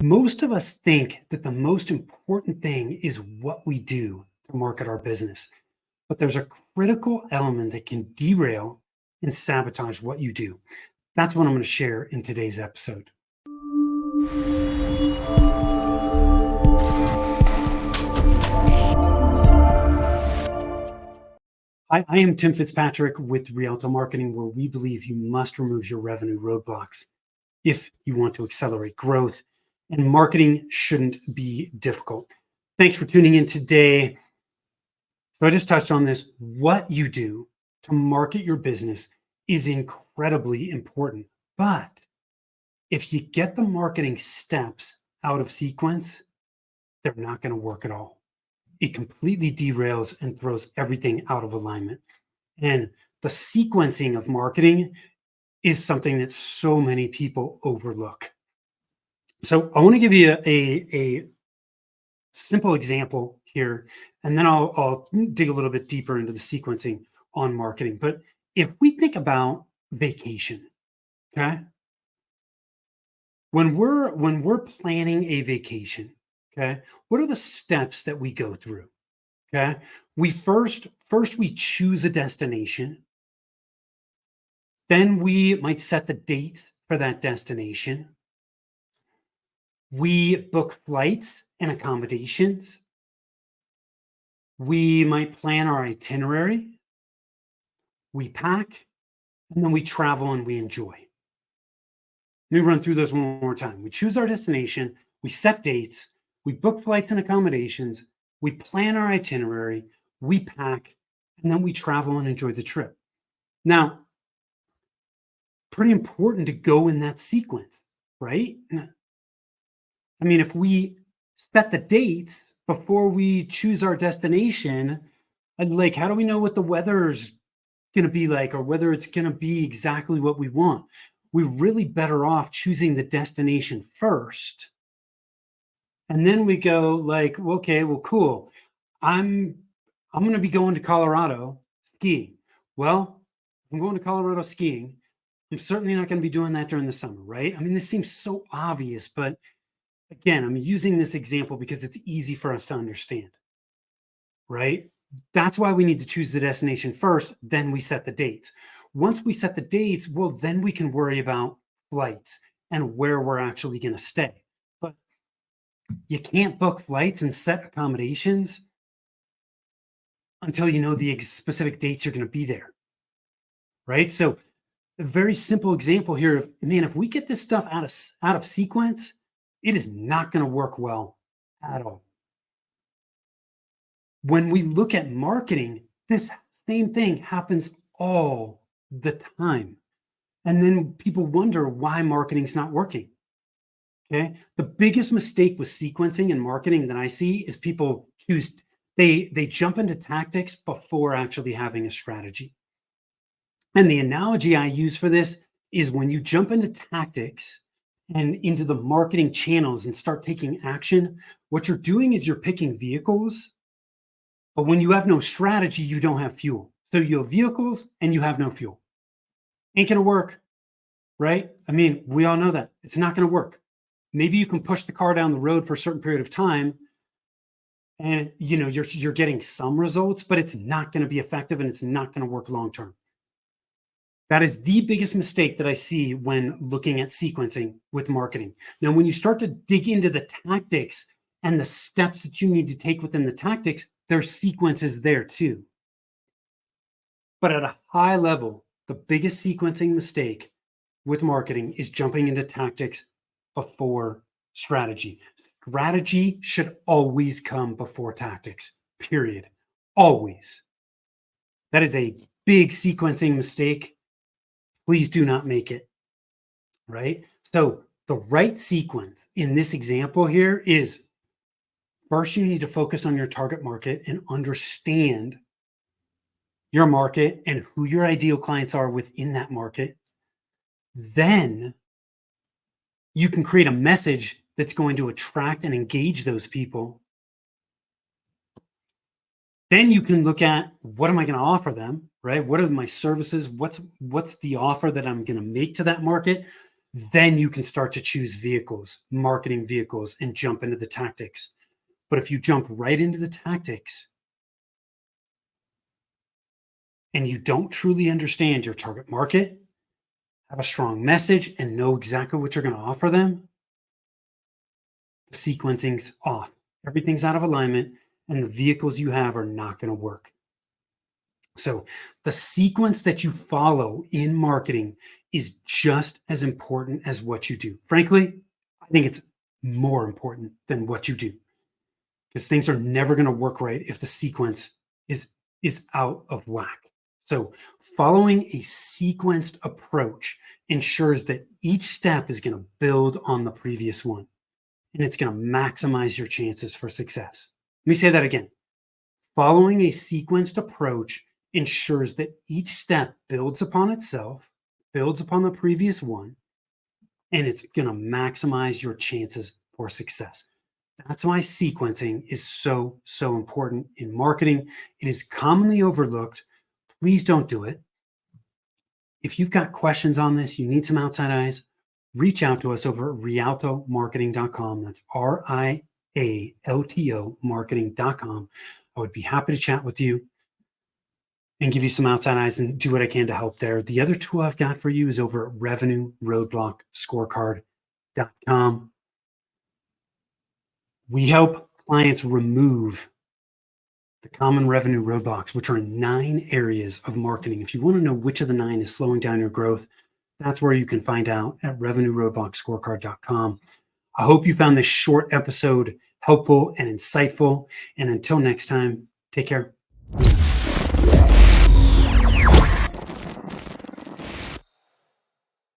Most of us think that the most important thing is what we do to market our business, but there's a critical element that can derail and sabotage what you do. That's what I'm going to share in today's episode. I am Tim Fitzpatrick with Rialto Marketing, where we believe you must remove your revenue roadblocks if you want to accelerate growth, and marketing shouldn't be difficult. Thanks for tuning in today. So I just touched on this. What you do to market your business is incredibly important. But if you get the marketing steps out of sequence, they're not going to work at all. It completely derails and throws everything out of alignment. And the sequencing of marketing is something that so many people overlook. So I want to give you a simple example here, and then I'll dig a little bit deeper into the sequencing on marketing. But if we think about vacation, okay, when we're planning a vacation, okay, what are the steps that we go through? Okay, we first we choose a destination, then we might set the date for that destination. We book flights and accommodations. We might plan our itinerary, we pack, and then we travel and we enjoy. Let me run through those one more time. We choose our destination, we set dates, we book flights and accommodations, we plan our itinerary, we pack, and then we travel and enjoy the trip. Now, pretty important to go in that sequence, right? I mean, if we set the dates before we choose our destination, like, how do we know what the weather's going to be like or whether it's going to be exactly what we want? We're really better off choosing the destination first. And then we go like, okay, well, cool. I'm going to be going to Colorado skiing. Well, I'm going to Colorado skiing. I'm certainly not going to be doing that during the summer, right? I mean, this seems so obvious, but again, I'm using this example because it's easy for us to understand, right? That's why we need to choose the destination first, then we set the dates. Once we set the dates, well, then we can worry about flights and where we're actually going to stay. But you can't book flights and set accommodations until you know the specific dates you're going to be there, right? So a very simple example here of, man, if we get this stuff out of sequence, it is not going to work well at all. When we look at marketing, this same thing happens all the time. And then people wonder why marketing's not working. Okay. The biggest mistake with sequencing and marketing that I see is people they jump into tactics before actually having a strategy. And the analogy I use for this is when you jump into tactics and into the marketing channels and start taking action, what you're doing is you're picking vehicles, but when you have no strategy, you don't have fuel. So you have vehicles and you have no fuel. Ain't gonna work, right? I mean, we all know that. It's not gonna work. Maybe you can push the car down the road for a certain period of time and you're getting some results, but it's not gonna be effective and it's not gonna work long term. That is the biggest mistake that I see when looking at sequencing with marketing. Now, when you start to dig into the tactics and the steps that you need to take within the tactics, there's sequences there too. But at a high level, the biggest sequencing mistake with marketing is jumping into tactics before strategy. Strategy should always come before tactics, period. Always. That is a big sequencing mistake. Please do not make it, right? So the right sequence in this example here is first you need to focus on your target market and understand your market and who your ideal clients are within that market. Then you can create a message that's going to attract and engage those people. Then you can look at, what am I going to offer them, right? What are my services? What's the offer that I'm going to make to that market? Then you can start to choose vehicles, marketing vehicles, and jump into the tactics. But if you jump right into the tactics and you don't truly understand your target market, have a strong message, and know exactly what you're going to offer them, the sequencing's off. Everything's out of alignment, and the vehicles you have are not going to work. So, the sequence that you follow in marketing is just as important as what you do. Frankly, I think it's more important than what you do because things are never going to work right if the sequence is out of whack. So, following a sequenced approach ensures that each step is going to build on the previous one and it's going to maximize your chances for success. Let me say that again. Following a sequenced approach ensures that each step builds upon itself, builds upon the previous one, and it's going to maximize your chances for success. That's why sequencing is so, so important in marketing. It is commonly overlooked. Please don't do it. If you've got questions on this, you need some outside eyes, reach out to us over at rialtomarketing.com. That's RIALTO marketing.com. I would be happy to chat with you and give you some outside eyes and do what I can to help there. The other tool I've got for you is over at revenueroadblockscorecard.com. We help clients remove the common revenue roadblocks, which are 9 areas of marketing. If you want to know which of the 9 is slowing down your growth, that's where you can find out at revenueroadblockscorecard.com. I hope you found this short episode helpful and insightful. And until next time, take care.